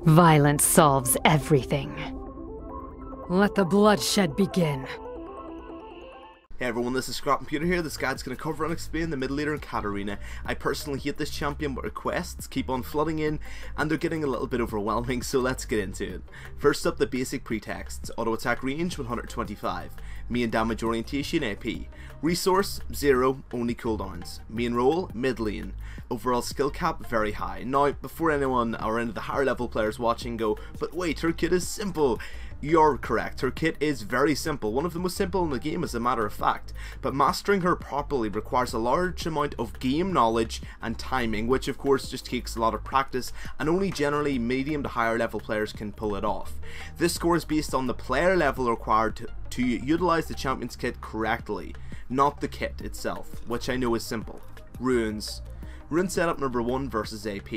Violence solves everything. Let the bloodshed begin. Hey everyone, this is Scrap Computer here. This guide's going to cover and explain the mid laner Katarina. I personally hate this champion, but requests keep on flooding in and they're getting a little bit overwhelming, so let's get into it. First up, the basic pretexts. Auto attack range 125, main damage orientation AP, resource 0, only cooldowns, main role mid lane, overall skill cap very high. Now before anyone or any of the higher level players watching go, but wait, her kit is simple. You're correct, her kit is very simple, one of the most simple in the game as a matter of fact, but mastering her properly requires a large amount of game knowledge and timing, which of course just takes a lot of practice, and only generally medium to higher level players can pull it off. This score is based on the player level required to utilize the champion's kit correctly, not the kit itself, which I know is simple. Runes. Rune setup number 1 versus AP.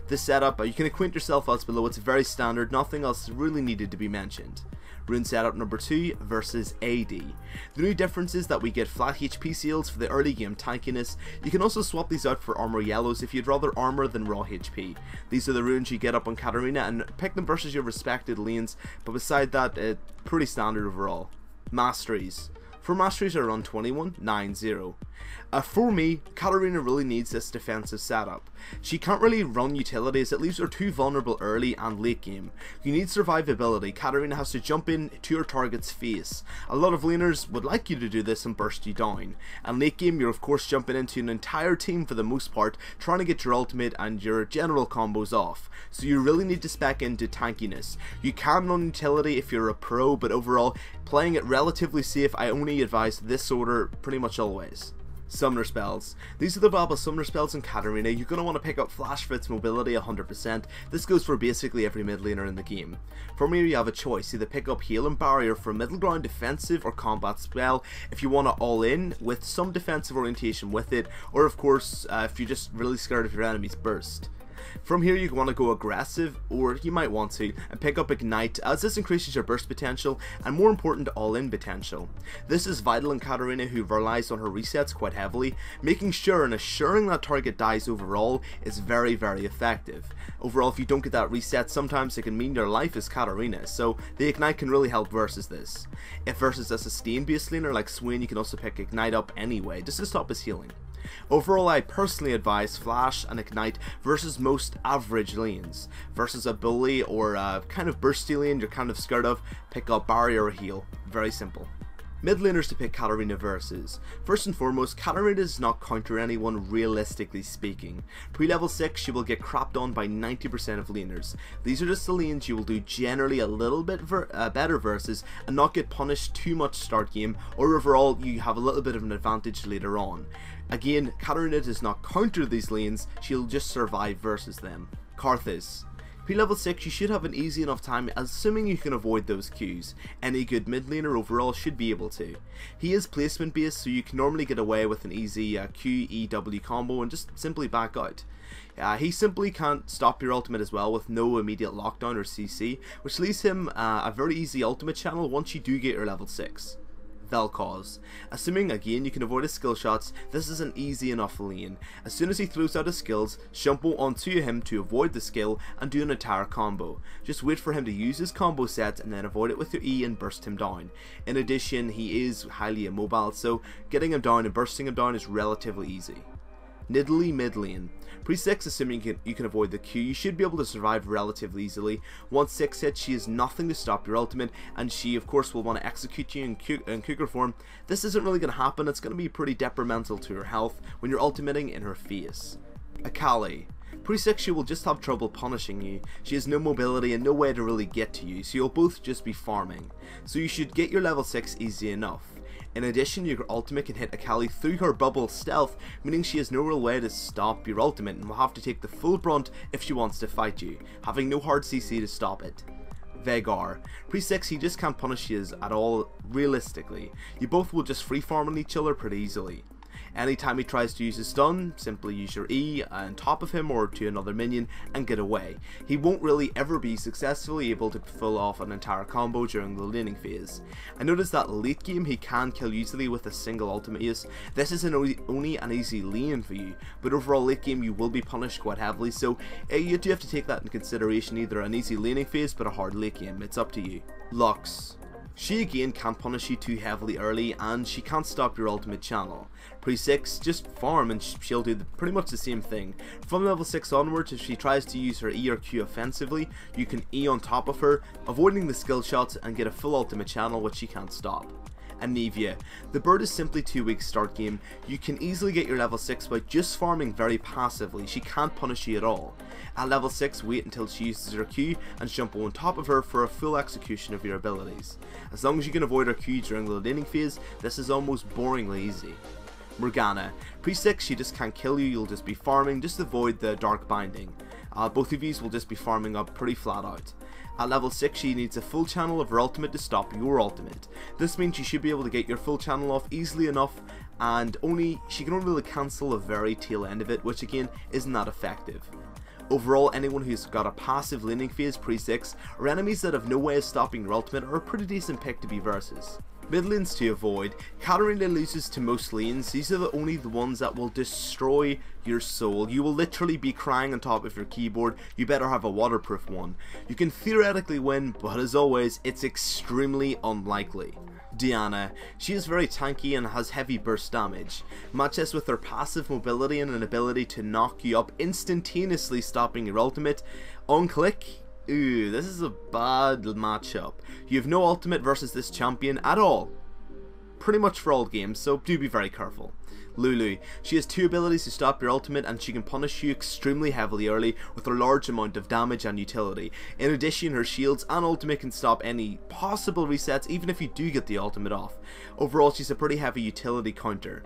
This setup, you can acquaint yourself as below, it's very standard, nothing else really needed to be mentioned. Rune setup number 2 versus AD. The new difference is that we get flat HP seals for the early game tankiness. You can also swap these out for armor yellows if you'd rather armor than raw HP. These are the runes you get up on Katarina and pick them versus your respected lanes, but beside that, pretty standard overall. Masteries. For Masteries are around 21-9-0. For me, Katarina really needs this defensive setup. She can't really run utilities, it leaves her too vulnerable early and late game. You need survivability. Katarina has to jump in to your target's face. A lot of laners would like you to do this and burst you down. And late game, you're of course jumping into an entire team for the most part, trying to get your ultimate and your general combos off. So you really need to spec into tankiness. You can run utility if you're a pro, but overall, playing it relatively safe, I only advise this order pretty much always. Summoner spells. These are the viable summoner spells in Katarina. You're going to want to pick up flash for its mobility 100%. This goes for basically every mid laner in the game. From here you have a choice, either pick up heal and barrier for a middle ground defensive or combat spell if you want to all in with some defensive orientation with it, or of course if you're just really scared of your enemy's burst. From here you want to go aggressive, or you might want to, and pick up Ignite, as this increases your burst potential and more important all-in potential. This is vital in Katarina, who relies on her resets quite heavily. Making sure and assuring that target dies overall is very effective. Overall, if you don't get that reset, sometimes it can mean your life is Katarina, so the Ignite can really help versus this. If versus a sustained base laner like Swain, you can also pick Ignite up anyway, just to stop his healing. Overall, I personally advise Flash and Ignite versus most average lanes. Versus a bully or a kind of bursty lane you're kind of scared of, pick up barrier or heal. Very simple. Mid laners to pick Katarina versus. First and foremost, Katarina does not counter anyone realistically speaking. Pre-level 6 she will get crapped on by 90% of laners. These are just the lanes you will do generally a little bit better versus and not get punished too much start game, or overall you have a little bit of an advantage later on. Again, Katarina does not counter these lanes, she'll just survive versus them. Karthus. Pre-level 6 you should have an easy enough time, assuming you can avoid those Qs. Any good mid laner overall should be able to. He is placement based, so you can normally get away with an easy Q-E-W combo and just simply back out. He simply can't stop your ultimate as well with no immediate lockdown or CC, which leaves him a very easy ultimate channel once you do get your level 6. Vel'Koz. Assuming again you can avoid his skill shots, this is an easy enough lane. As soon as he throws out his skills, Shunpo onto him to avoid the skill and do an entire combo. Just wait for him to use his combo set and then avoid it with your E and burst him down. In addition, he is highly immobile, so getting him down and bursting him down is relatively easy. Nidalee mid lane. Pre-6, assuming you can avoid the Q, you should be able to survive relatively easily. Once 6 hits, she has nothing to stop your ultimate, and she of course will want to execute you in Cougar form. This isn't really going to happen, it's going to be pretty detrimental to her health when you're ultimating in her face. Ally. Pre-6 she will just have trouble punishing you. She has no mobility and no way to really get to you, so you'll both just be farming. So you should get your level 6 easy enough. In addition, your ultimate can hit Ally through her bubble stealth, meaning she has no real way to stop your ultimate and will have to take the full brunt if she wants to fight you, having no hard CC to stop it. Veigar. Pre-6 he just can't punish you at all realistically. You both will just free farm on each other pretty easily. Anytime he tries to use his stun, simply use your E on top of him or to another minion and get away. He won't really ever be successfully able to pull off an entire combo during the laning phase. I noticed that late game he can kill easily with a single ultimate use. This is only an easy lane for you, but overall late game you will be punished quite heavily, so you do have to take that into consideration, either an easy laning phase but a hard late game. It's up to you. Lux. She again can't punish you too heavily early, and she can't stop your ultimate channel. Pre-6, just farm and she'll do pretty much the same thing. From level 6 onwards, if she tries to use her E or Q offensively, you can E on top of her, avoiding the skill shots and get a full ultimate channel which she can't stop. Anivia. The bird is simply too weak start game. You can easily get your level 6 by just farming very passively. She can't punish you at all. At level 6, wait until she uses her Q and Shunpo on top of her for a full execution of your abilities. As long as you can avoid her Q during the laning phase, this is almost boringly easy. Morgana. Pre-6, she just can't kill you, you'll just be farming, just avoid the dark binding. Both of these will just be farming up pretty flat out. At level 6, she needs a full channel of her ultimate to stop your ultimate. This means you should be able to get your full channel off easily enough, and she can only really cancel the very tail end of it, which again isn't that effective. Overall, anyone who's got a passive laning phase pre-6 or enemies that have no way of stopping your ultimate are a pretty decent pick to be versus. Mid lanes to avoid. Katarina loses to most lanes. These are only the ones that will destroy your soul. You will literally be crying on top of your keyboard. You better have a waterproof one. You can theoretically win, but as always, it's extremely unlikely. Diana. She is very tanky and has heavy burst damage. Match this with her passive mobility and an ability to knock you up instantaneously, stopping your ultimate. On click. Ooh, this is a bad matchup. You have no ultimate versus this champion at all. Pretty much for all games, so do be very careful. Lulu. She has 2 abilities to stop your ultimate, and she can punish you extremely heavily early with a large amount of damage and utility. In addition, her shields and ultimate can stop any possible resets even if you do get the ultimate off. Overall, she's a pretty heavy utility counter.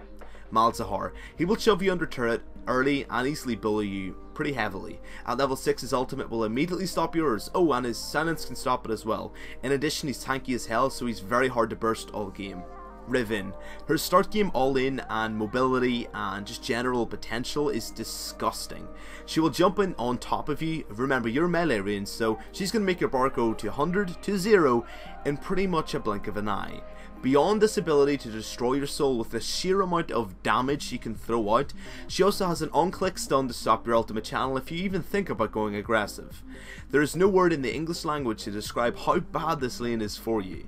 Malzahar. He will shove you under turret early and easily bully you pretty heavily. At level 6, his ultimate will immediately stop yours. Oh, and his silence can stop it as well. In addition, he's tanky as hell, so he's very hard to burst all game. Riven. Her start game all-in and mobility and just general potential is disgusting. She will jump in on top of you. Remember, you're melee range, so she's going to make your bar go to 100 to 0 in pretty much a blink of an eye. Beyond this ability to destroy your soul with the sheer amount of damage she can throw out, she also has an on-click stun to stop your ultimate channel if you even think about going aggressive. There is no word in the English language to describe how bad this lane is for you.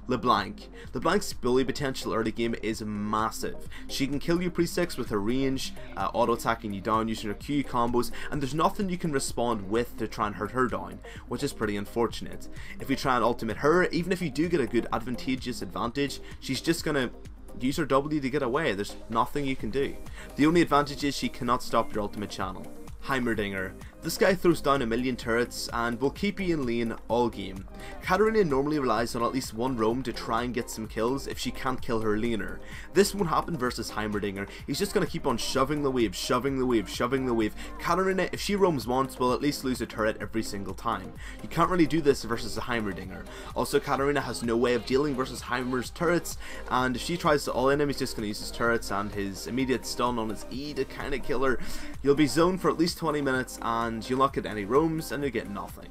LeBlanc. LeBlanc's bully potential early game is massive. She can kill you pre-6 with her range, auto-attacking you down using her Q combos, and there's nothing you can respond with to try and hurt her down, which is pretty unfortunate. If you try and ultimate her, even if you do get a good advantageous advantage, she's just gonna use her W to get away. There's nothing you can do. The only advantage is she cannot stop your ultimate channel. Heimerdinger. This guy throws down a million turrets and will keep you in lane all game. Katarina normally relies on at least one roam to try and get some kills if she can't kill her laner. This won't happen versus Heimerdinger. He's just going to keep on shoving the wave, shoving the wave, shoving the wave. Katarina, if she roams once, will at least lose a turret every single time. You can't really do this versus a Heimerdinger. Also, Katarina has no way of dealing versus Heimer's turrets, and if she tries to all-in him, he's just going to use his turrets and his immediate stun on his E to kind of kill her. You'll be zoned for at least 20 minutes and you'll not get any roams and you get nothing.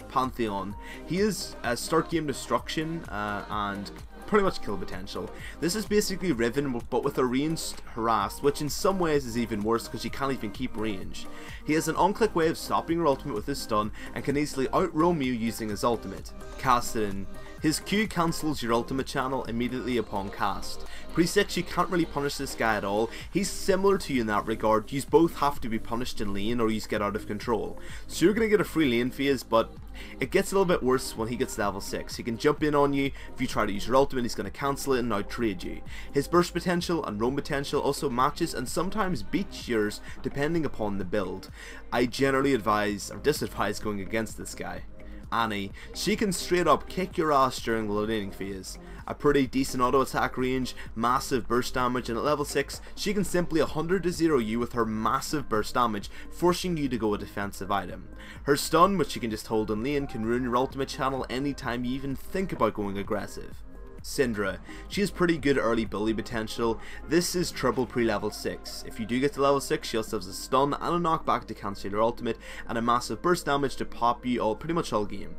Pantheon. He is a start game destruction and pretty much kill potential. This is basically Riven but with a ranged harass, which in some ways is even worse because you can't even keep range. He has an on-click way of stopping your ultimate with his stun and can easily out-roam you using his ultimate. Katarina. His Q cancels your ultimate channel immediately upon cast. Pre-6, you can't really punish this guy at all. He's similar to you in that regard. You both have to be punished in lane or you get out of control. So you're going to get a free lane phase, but it gets a little bit worse when he gets level 6. He can jump in on you. If you try to use your ultimate, he's going to cancel it and out-trade you. His burst potential and roam potential also matches and sometimes beats yours depending upon the build. I generally advise or disadvise going against this guy. Annie. She can straight up kick your ass during the laning phase. A pretty decent auto attack range, massive burst damage, and at level 6 she can simply 100 to 0 you with her massive burst damage, forcing you to go a defensive item. Her stun, which you can just hold in lane, can ruin your ultimate channel anytime you even think about going aggressive. Syndra. She has pretty good early bully potential. This is triple pre-level 6. If you do get to level 6, she also has a stun and a knockback to cancel your ultimate, and a massive burst damage to pop you pretty much all game.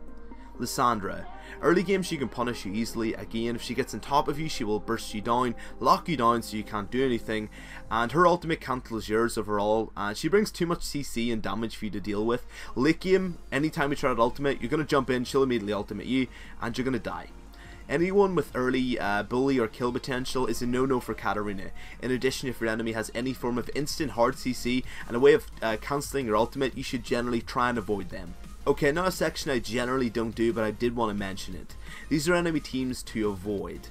Lissandra. Early game she can punish you easily. Again, if she gets on top of you, she will burst you down, lock you down so you can't do anything, and her ultimate cancels yours overall, and she brings too much CC and damage for you to deal with. Late game, anytime you try that ultimate, you're going to jump in, she'll immediately ultimate you, and you're going to die. Anyone with early bully or kill potential is a no-no for Katarina. In addition, if your enemy has any form of instant hard CC and a way of cancelling your ultimate, you should generally try and avoid them. Okay, now a section I generally don't do, but I did want to mention it. These are enemy teams to avoid.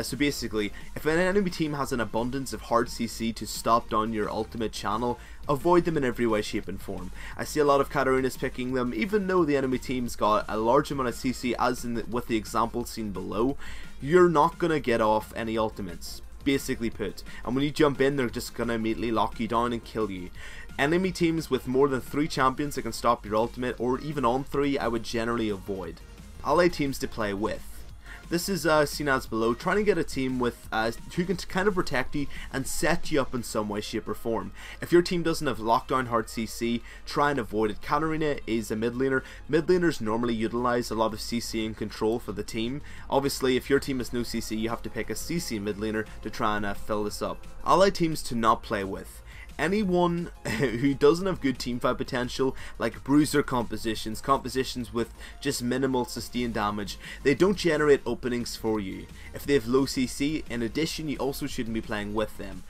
So basically, if an enemy team has an abundance of hard CC to stop down your ultimate channel, avoid them in every way, shape and form. I see a lot of Katarinas picking them, even though the enemy team's got a large amount of CC, as in with the example seen below. You're not going to get off any ultimates, basically put. And when you jump in, they're just going to immediately lock you down and kill you. Enemy teams with more than 3 champions that can stop your ultimate, or even on 3, I would generally avoid. Ally teams to play with. This is seen as below, trying to get a team with who can kind of protect you and set you up in some way, shape or form. If your team doesn't have lockdown hard CC, try and avoid it. Katarina is a mid laner. Mid laners normally utilize a lot of CC and control for the team. Obviously, if your team has no CC, you have to pick a CC mid laner to try and fill this up. Ally teams to not play with. Anyone who doesn't have good teamfight potential, like bruiser compositions with just minimal sustained damage, they don't generate openings for you. If they have low CC, in addition, you also shouldn't be playing with them.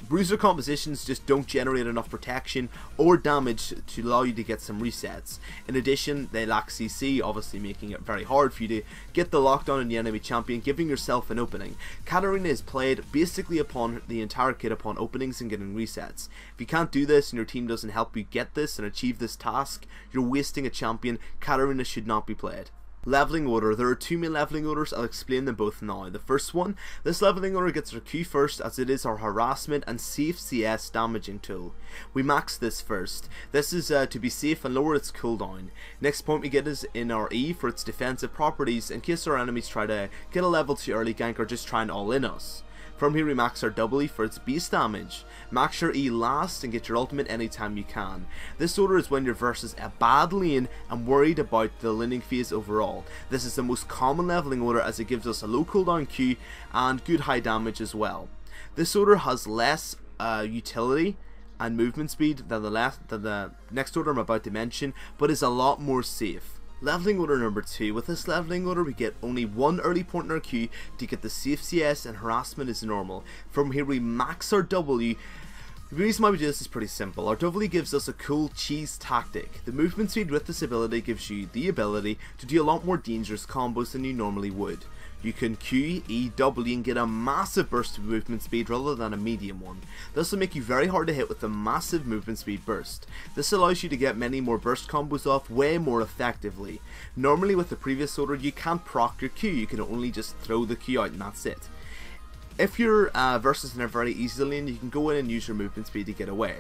Bruiser compositions just don't generate enough protection or damage to allow you to get some resets. In addition, they lack CC, obviously making it very hard for you to get the lockdown on the enemy champion, giving yourself an opening. Katarina is played basically upon the entire kit upon openings and getting resets. If you can't do this and your team doesn't help you get this and achieve this task, you're wasting a champion. Katarina should not be played. Leveling order. There are 2 main leveling orders. I'll explain them both now. The first one, this leveling order gets our Q first, as it is our harassment and safe CS damaging tool. We max this first. This is to be safe and lower its cooldown. Next point we get is in our E for its defensive properties, in case our enemies try to get a level 2 early gank or just try and all in us. From here we max our W for its beast damage. Max your E last and get your ultimate anytime you can. This order is when you're versus a bad lane and worried about the laning phase overall. This is the most common leveling order, as it gives us a low cooldown Q and good high damage as well. This order has less utility and movement speed than the next order I'm about to mention, but is a lot more safe. Leveling order number 2. With this leveling order we get only 1 early point in our Q to get the safe CS, and harassment is normal. From here we max our W. The reason why we do this is pretty simple. Our W gives us a cool cheese tactic. The movement speed with this ability gives you the ability to do a lot more dangerous combos than you normally would. You can Q, E, W and get a massive burst of movement speed rather than a medium one. This will make you very hard to hit with a massive movement speed burst. This allows you to get many more burst combos off way more effectively. Normally with the previous order you can't proc your Q, you can only just throw the Q out and that's it. If you're versus in a very easy lane, you can go in and use your movement speed to get away.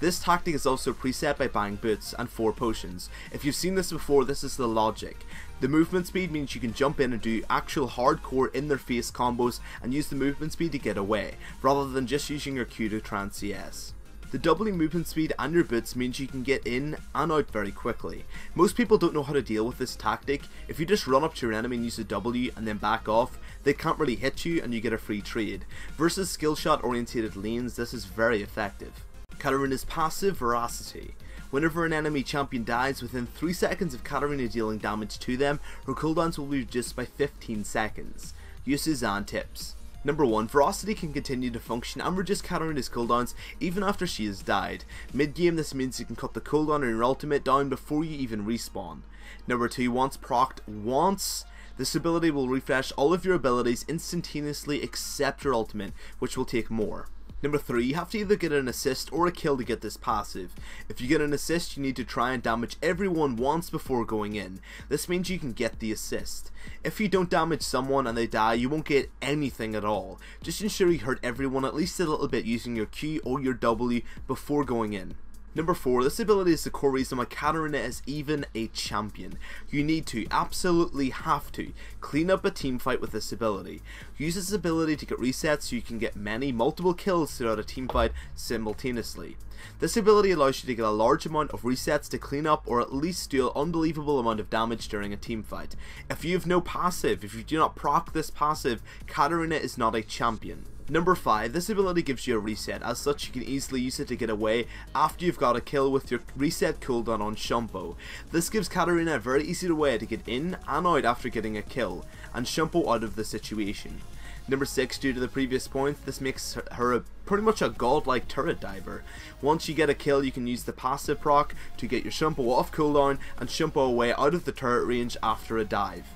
This tactic is also preset by buying boots and 4 potions. If you've seen this before, this is the logic. The movement speed means you can jump in and do actual hardcore in their face combos and use the movement speed to get away, rather than just using your Q to try and CS. The doubling movement speed and your boots means you can get in and out very quickly. Most people don't know how to deal with this tactic. If you just run up to your enemy and use a W and then back off, they can't really hit you and you get a free trade. Versus skill shot orientated lanes, this is very effective. Katarina's passive, Voracity. Whenever an enemy champion dies, within 3 seconds of Katarina dealing damage to them, her cooldowns will be reduced by 15 seconds. Uses and tips. Number 1. Voracity can continue to function and reduce Katarina's cooldowns even after she has died. Mid game this means you can cut the cooldown on your ultimate down before you even respawn. Number 2. Once procced once, this ability will refresh all of your abilities instantaneously except your ultimate, which will take more. Number 3, you have to either get an assist or a kill to get this passive. If you get an assist, you need to try and damage everyone once before going in. This means you can get the assist. If you don't damage someone and they die, you won't get anything at all. Just ensure you hurt everyone at least a little bit using your Q or your W before going in. Number 4, this ability is the core reason why Katarina is even a champion. You need to, absolutely have to, clean up a team fight with this ability. Use this ability to get resets so you can get multiple kills throughout a team fight simultaneously. This ability allows you to get a large amount of resets to clean up or at least do an unbelievable amount of damage during a team fight. If you have no passive, if you do not proc this passive, Katarina is not a champion. Number 5, this ability gives you a reset. As such, you can easily use it to get away after you've got a kill with your reset cooldown on Shunpo. This gives Katarina a very easy way to get in and out after getting a kill, and Shunpo out of the situation. Number 6, due to the previous point, this makes her pretty much a godlike turret diver. Once you get a kill, you can use the passive proc to get your Shunpo off cooldown and Shunpo away out of the turret range after a dive.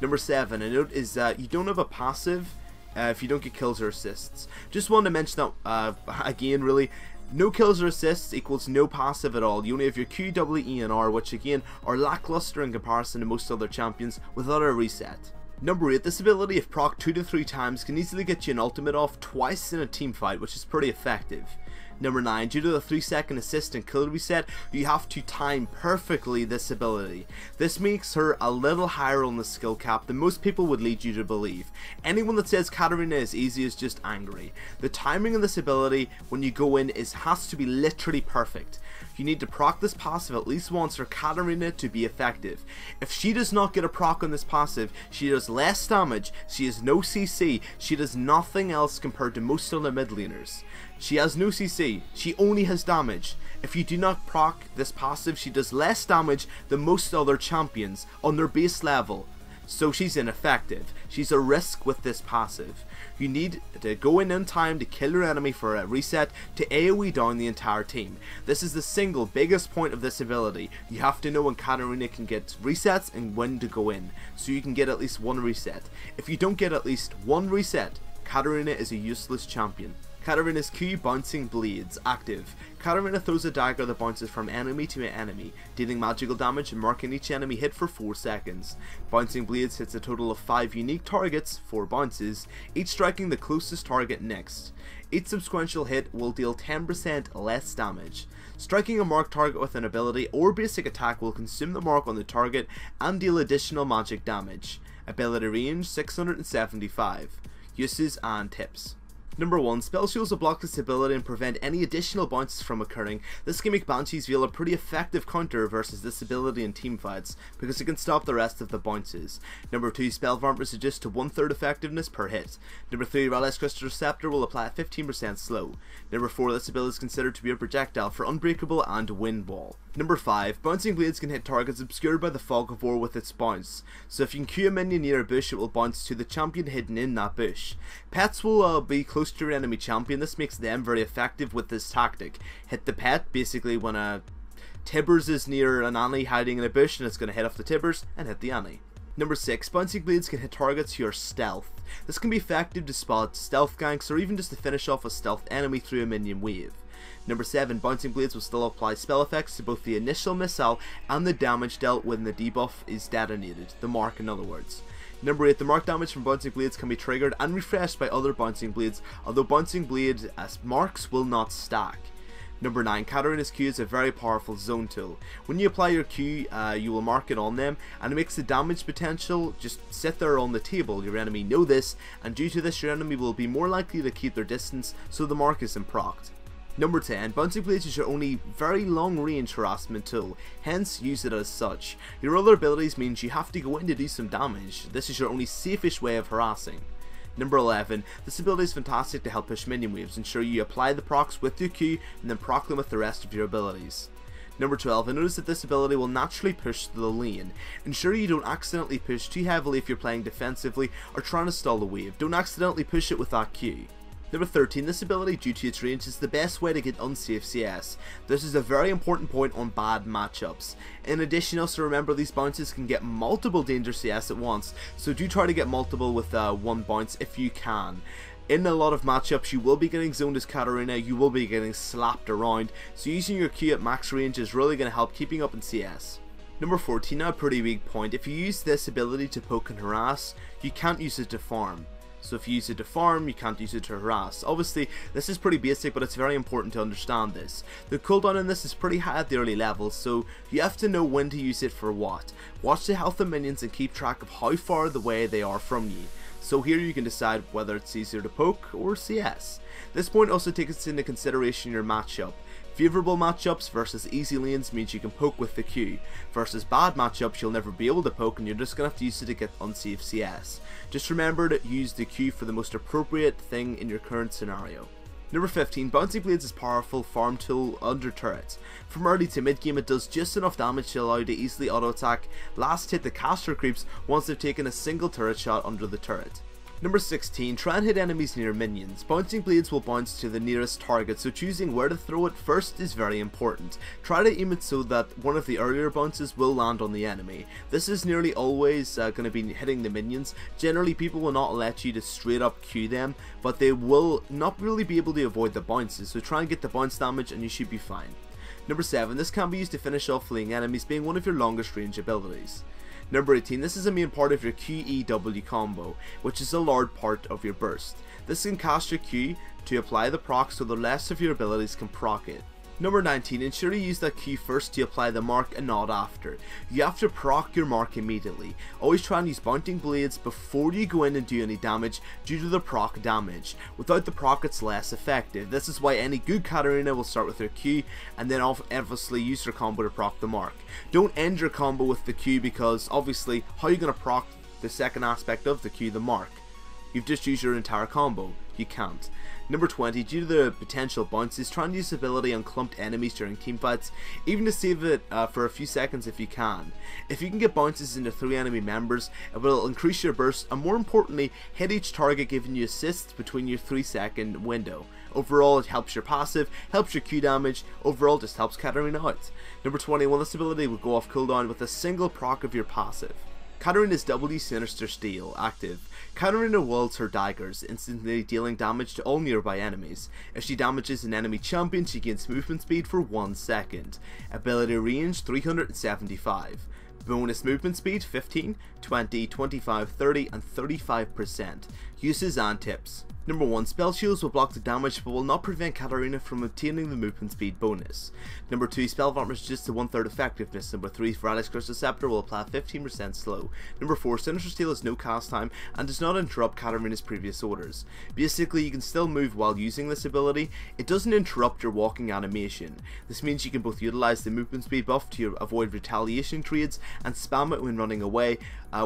Number 7, a note is that you don't have a passive if you don't get kills or assists. Just wanted to mention that again, really, no kills or assists equals no passive at all. You only have your Q, W, E, and R, which again are lackluster in comparison to most other champions without a reset. Number 8, this ability, if proc 2 to 3 times, can easily get you an ultimate off twice in a team fight, which is pretty effective. Number 9, due to the 3-second assist and kill reset, you have to time perfectly this ability. This makes her a little higher on the skill cap than most people would lead you to believe. Anyone that says Katarina is easy is just angry. The timing of this ability when you go in has to be literally perfect. You need to proc this passive at least once for Katarina to be effective. If she does not get a proc on this passive, she does less damage, she has no CC, she does nothing else compared to most other mid laners. She has no CC, she only has damage. If you do not proc this passive, she does less damage than most other champions on their base level. So she's ineffective. She's a risk with this passive. You need to go in time to kill your enemy for a reset to AoE down the entire team. This is the single biggest point of this ability. You have to know when Katarina can get resets and when to go in, so you can get at least one reset. If you don't get at least one reset, Katarina is a useless champion. Katarina's Q, Bouncing Blades, active. Katarina throws a dagger that bounces from enemy to enemy, dealing magical damage and marking each enemy hit for 4 seconds. Bouncing Blades hits a total of 5 unique targets, 4 bounces, each striking the closest target next. Each subsequent hit will deal 10% less damage. Striking a marked target with an ability or basic attack will consume the mark on the target and deal additional magic damage. Ability range 675. Uses and tips. Number 1, spell shields will block this ability and prevent any additional bounces from occurring. This can make Banshee's Veil a pretty effective counter versus this ability in teamfights, because it can stop the rest of the bounces. Number 2, spell vampers reduced to 1/3 effectiveness per hit. Number 3, Relics Crystal Receptor will apply at 15% slow. Number 4, this ability is considered to be a projectile for Unbreakable and Wind Wall. Number 5, Bouncing Blades can hit targets obscured by the Fog of War with its bounce. So if you can Q a minion near a bush, it will bounce to the champion hidden in that bush. Pets will be close to your enemy champion. This makes them very effective with this tactic. Hit the pet, basically when a Tibbers is near an Annie hiding in a bush, and it's going to hit off the Tibbers and hit the Annie. Number 6, Bouncing Blades can hit targets who are stealth. This can be effective to spot stealth ganks or even just to finish off a stealth enemy through a minion wave. Number 7, Bouncing Blades will still apply spell effects to both the initial missile and the damage dealt when the debuff is detonated, the mark in other words. Number 8, the mark damage from Bouncing Blades can be triggered and refreshed by other Bouncing Blades, although Bouncing Blade as marks will not stack. Number 9, Katarina's Q is a very powerful zone tool. When you apply your Q, you will mark it on them, and it makes the damage potential just sit there on the table. Your enemy know this, and due to this your enemy will be more likely to keep their distance, so the mark isn't procced. Number 10, Bouncing Blades is your only very long range harassment tool, hence use it as such. Your other abilities means you have to go in to do some damage. This is your only safest way of harassing. Number 11, this ability is fantastic to help push minion waves. Ensure you apply the procs with your Q and then proc them with the rest of your abilities. Number 12, notice that this ability will naturally push to the lane. Ensure you don't accidentally push too heavily if you're playing defensively or trying to stall the wave. Don't accidentally push it with that Q. Number 13, this ability due to its range is the best way to get unsafe CS. This is a very important point on bad matchups. In addition, also remember these bounces can get multiple danger CS at once, so do try to get multiple with one bounce if you can. In a lot of matchups you will be getting zoned as Katarina, you will be getting slapped around, so using your Q at max range is really going to help keeping up in CS. Number 14, now a pretty weak point. If you use this ability to poke and harass, you can't use it to farm. So if you use it to farm, you can't use it to harass. Obviously, this is pretty basic, but it's very important to understand this. The cooldown in this is pretty high at the early levels, so you have to know when to use it for what. Watch the health of minions and keep track of how far away they are from you. So here you can decide whether it's easier to poke or CS. This point also takes into consideration your matchup. Favourable matchups versus easy lanes means you can poke with the Q, versus bad matchups you'll never be able to poke and you're just going to have to use it to get unsafe CS. Just remember to use the Q for the most appropriate thing in your current scenario. Number 15, Bouncing Blades is a powerful farm tool under turrets. From early to mid game it does just enough damage to allow you to easily auto attack last hit the caster creeps once they've taken a single turret shot under the turret. Number 16, try and hit enemies near minions. Bouncing Blades will bounce to the nearest target, so choosing where to throw it first is very important. Try to aim it so that one of the earlier bounces will land on the enemy. This is nearly always going to be hitting the minions. Generally people will not let you to straight up Q them, but they will not really be able to avoid the bounces, so try and get the bounce damage and you should be fine. Number 7, this can be used to finish off fleeing enemies, being one of your longest range abilities. Number 18, this is a main part of your QEW combo, which is a large part of your burst. This can cast your Q to apply the proc so the rest of your abilities can proc it. Number 19, ensure you use that Q first to apply the mark and not after. You have to proc your mark immediately. Always try and use Bouncing Blades before you go in and do any damage due to the proc damage. Without the proc it's less effective. This is why any good Katarina will start with her Q and then obviously use her combo to proc the mark. Don't end your combo with the Q because obviously how are you going to proc the second aspect of the Q, the mark? You've just used your entire combo. You can't. Number 20, due to the potential bounces, try and use this ability on clumped enemies during teamfights, even to save it for a few seconds if you can. If you can get bounces into 3 enemy members, it will increase your burst and more importantly, hit each target giving you assists between your 3-second window. Overall it helps your passive, helps your Q damage, overall just helps Katarina out. Number 21, this ability will go off cooldown with a single proc of your passive. Katarina's W Sinister Steel active. Katarina wields her daggers, instantly dealing damage to all nearby enemies. If she damages an enemy champion, she gains movement speed for 1 second. Ability range 375. Bonus movement speed 15, 20, 25, 30 and 35%. Uses and tips. Number 1, spell shields will block the damage but will not prevent Katarina from obtaining the movement speed bonus. Number 2, spell vomit reduces to 1/3 effectiveness. Number 3, Voracity Crystal Scepter will apply 15% slow. Number 4, Sinister Steel has no cast time and does not interrupt Katarina's previous orders. Basically you can still move while using this ability, it doesn't interrupt your walking animation. This means you can both utilize the movement speed buff to avoid retaliation trades and spam it when running away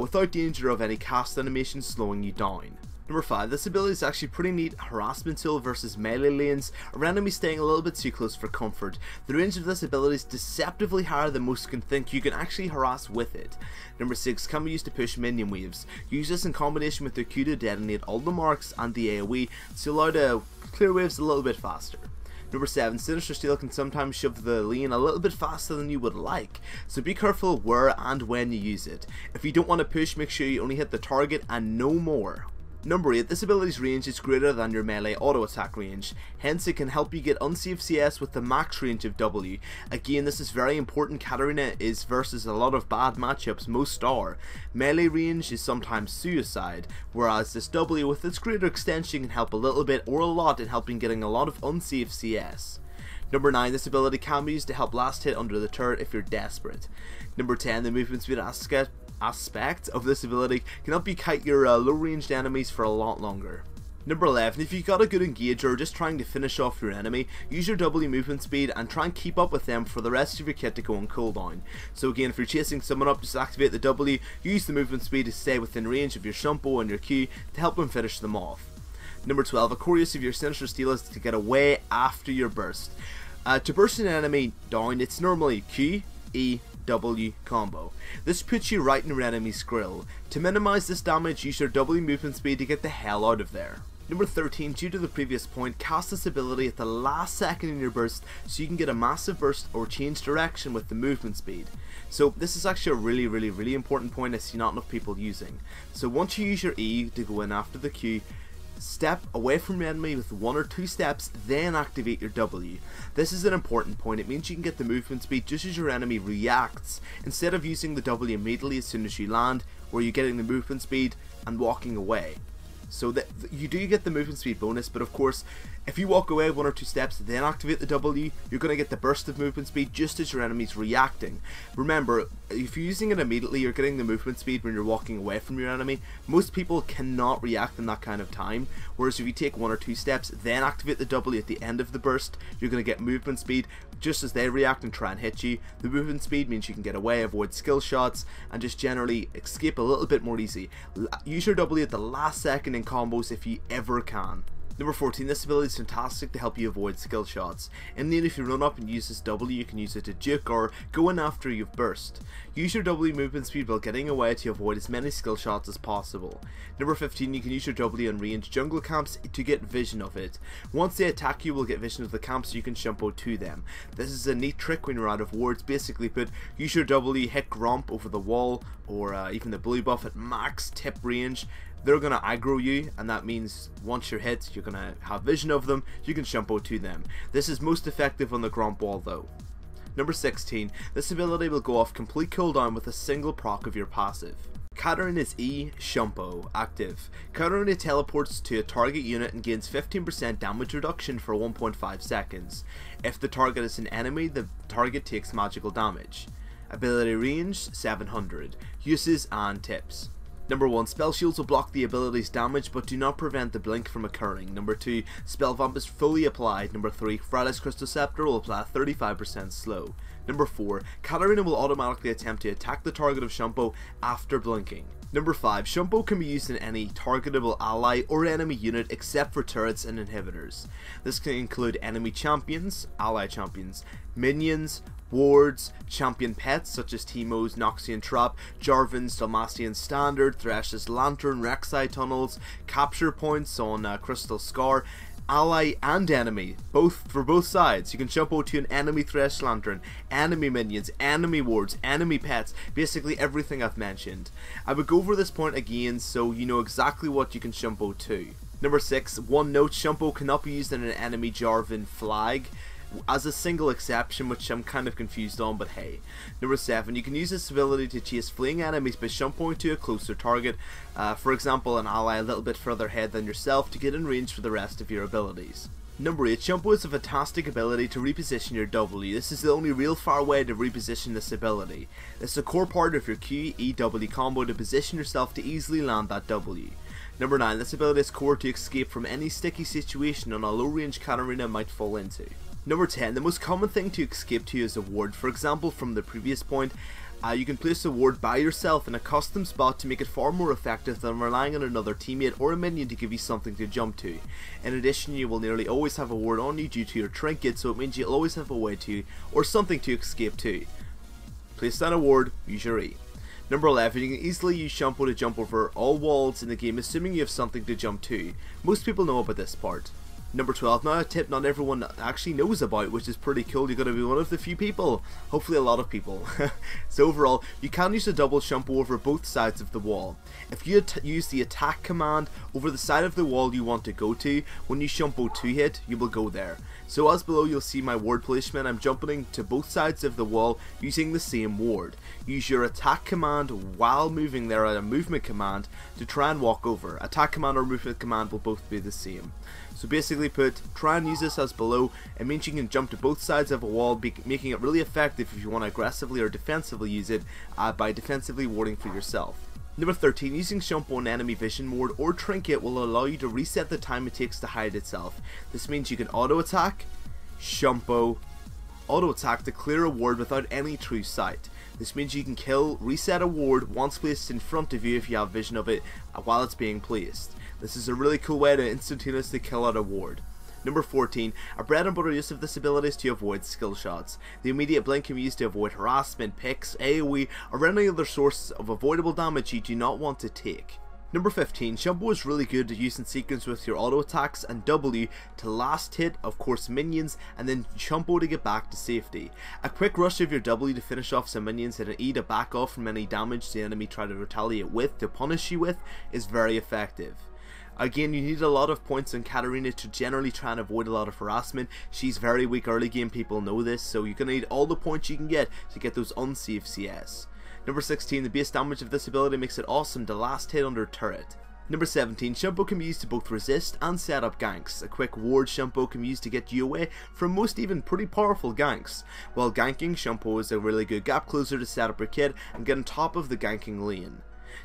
without danger of any cast animation slowing you down. Number 5, this ability is actually pretty neat harassment tool versus melee lanes, or enemies staying a little bit too close for comfort. The range of this ability is deceptively higher than most can think. You can actually harass with it. Number 6, can be used to push minion waves. Use this in combination with your Q to detonate all the marks and the AoE to allow to clear waves a little bit faster. Number 7, Sinister Steel can sometimes shove the lane a little bit faster than you would like, so be careful where and when you use it. If you don't want to push, make sure you only hit the target and no more. Number 8, this ability's range is greater than your melee auto attack range, hence it can help you get unsafe CS with the max range of W. Again, this is very important. Katarina is versus a lot of bad matchups, most are. Melee range is sometimes suicide, whereas this W with its greater extension can help a little bit or a lot in helping getting a lot of unsafe CS. Number 9, this ability can be used to help last hit under the turret if you're desperate. Number 10, the movement speed aspect of this ability can help you kite your low ranged enemies for a lot longer. Number 11, if you've got a good engager or just trying to finish off your enemy, use your W movement speed and try and keep up with them for the rest of your kit to go on cooldown. So again, if you're chasing someone up, just activate the W, use the movement speed to stay within range of your Shunpo and your Q to help them finish them off. Number 12, a core use of your Sinister Steel is to get away after your burst. To burst an enemy down, it's normally Q, E, W combo. This puts you right in your enemy's grill. To minimize this damage, use your W movement speed to get the hell out of there. Number 13, due to the previous point, cast this ability at the last second in your burst so you can get a massive burst or change direction with the movement speed. So this is actually a really important point I see not enough people using. So once you use your E to go in after the Q, step away from your enemy with 1 or 2 steps, then activate your W. This is an important point. It means you can get the movement speed just as your enemy reacts, instead of using the W immediately as soon as you land, where you're getting the movement speed and walking away. So that you do get the movement speed bonus, but of course, if you walk away 1 or 2 steps, then activate the W, you're going to get the burst of movement speed just as your enemy's reacting. Remember, if you're using it immediately, you're getting the movement speed when you're walking away from your enemy. Most people cannot react in that kind of time, whereas if you take 1 or 2 steps, then activate the W at the end of the burst, you're going to get movement speed just as they react and try and hit you. The movement speed means you can get away, avoid skill shots, and just generally escape a little bit more easy. Use your W at the last second in combos if you ever can. Number 14, this ability is fantastic to help you avoid skill shots. In the end, if you run up and use this W, you can use it to juke or go in after you've burst. Use your W movement speed while getting away to avoid as many skill shots as possible. Number 15, you can use your W on ranged jungle camps to get vision of it. Once they attack you, will get vision of the camp so you can Shunpo to them. This is a neat trick when you're out of wards. Basically put, use your W, hit Gromp over the wall, or even the blue buff at max tip range. They're going to aggro you, and that means once you're hit, you're going to have vision of them, you can Shunpo to them. This is most effective on the Gromp wall though. Number 16, this ability will go off complete cooldown with a single proc of your passive. Katarina's E, Shunpo, active. Katarina teleports to a target unit and gains 15% damage reduction for 1.5 seconds. If the target is an enemy, the target takes magical damage. Ability range, 700. Uses and tips. Number 1, spell shields will block the ability's damage but do not prevent the blink from occurring. Number 2, spell vamp is fully applied. Number 3, Fragile Crystal Scepter will apply 35% slow. Number 4, Katarina will automatically attempt to attack the target of Shunpo after blinking. Number 5, Shunpo can be used in any targetable ally or enemy unit except for turrets and inhibitors. This can include enemy champions, ally champions, minions, wards, champion pets such as TEEMO's Noxian Trap, Jarvan's Dalmatian Standard, Thresh's Lantern, Rek'Sai Tunnels, capture points on Crystal Scar, ally and enemy, for both sides. You can Shunpo to an enemy Thresh Lantern, enemy minions, enemy wards, enemy pets, basically everything I've mentioned. I would go over this point again so you know exactly what you can Shunpo to. Number 6, one note, Shunpo cannot be used in an enemy Jarvan flag, as a single exception, which I'm kind of confused on, but hey. Number 7, you can use this ability to chase fleeing enemies by Shunpoing to a closer target, for example an ally a little bit further ahead than yourself to get in range for the rest of your abilities. Number 8, Shunpo is a fantastic ability to reposition your W. This is the only real far way to reposition this ability. It's a core part of your Q-E-W combo to position yourself to easily land that W. Number 9, this ability is core to escape from any sticky situation on a low range Katarina might fall into. Number 10, the most common thing to escape to is a ward. For example, from the previous point, you can place a ward by yourself in a custom spot to make it far more effective than relying on another teammate or a minion to give you something to jump to. In addition, you will nearly always have a ward on you due to your trinket, so it means you'll always have a way to, or something to escape to. Place down a ward, use your E. Number 11, you can easily use Shunpo to jump over all walls in the game, assuming you have something to jump to. Most people know about this part. Number 12, now a tip not everyone actually knows about, which is pretty cool. You're going to be one of the few people, hopefully a lot of people. So overall, you can use a double Shunpo over both sides of the wall. If you use the attack command over the side of the wall you want to go to, when you Shunpo to hit, you will go there. So as below you'll see my ward placement, I'm jumping to both sides of the wall using the same ward. Use your attack command while moving there, a movement command, to try and walk over. Attack command or movement command will both be the same. So basically try and use this as below. It means you can jump to both sides of a wall, making it really effective if you want to aggressively or defensively use it by defensively warding for yourself. Number 13, using Shunpo on enemy vision ward or trinket will allow you to reset the time it takes to hide itself. This means you can auto attack, Shunpo, auto attack to clear a ward without any true sight. This means you can reset a ward once placed in front of you if you have vision of it while it's being placed. This is a really cool way to instantaneously kill out a ward. Number 14, a bread and butter use of this ability is to avoid skill shots. The immediate blink can be used to avoid harassment, picks, AoE, or any other source of avoidable damage you do not want to take. Number 15, Shunpo is really good to use in sequence with your auto attacks and W to last hit, of course, minions, and then Shunpo to get back to safety. A quick rush of your W to finish off some minions and an E to back off from any damage the enemy try to retaliate with, to punish you with, is very effective. Again, you need a lot of points on Katarina to generally try and avoid a lot of harassment. She's very weak early game, people know this, so you're going to need all the points you can get to get those unsafe CS. Number 16, the base damage of this ability makes it awesome to last hit under turret. Number 17, Shunpo can be used to both resist and set up ganks. A quick ward Shunpo can be used to get you away from most even pretty powerful ganks. While ganking, Shunpo is a really good gap closer to set up your kid and get on top of the ganking lane.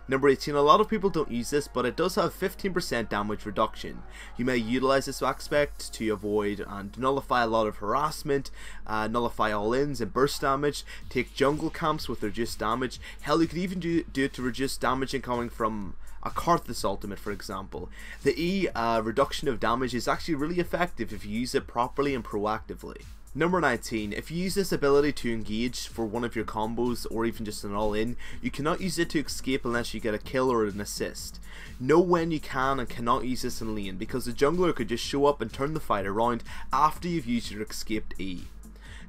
Number 18, a lot of people don't use this, but it does have 15% damage reduction. You may utilize this aspect to avoid and nullify a lot of harassment, nullify all-ins and burst damage, take jungle camps with reduced damage. Hell, you could even do it to reduce damage incoming from a Karthus ultimate, for example. The E reduction of damage is actually really effective if you use it properly and proactively. Number 19, if you use this ability to engage for one of your combos or even just an all-in, you cannot use it to escape unless you get a kill or an assist. Know when you can and cannot use this in lane, because the jungler could just show up and turn the fight around after you've used your escaped E.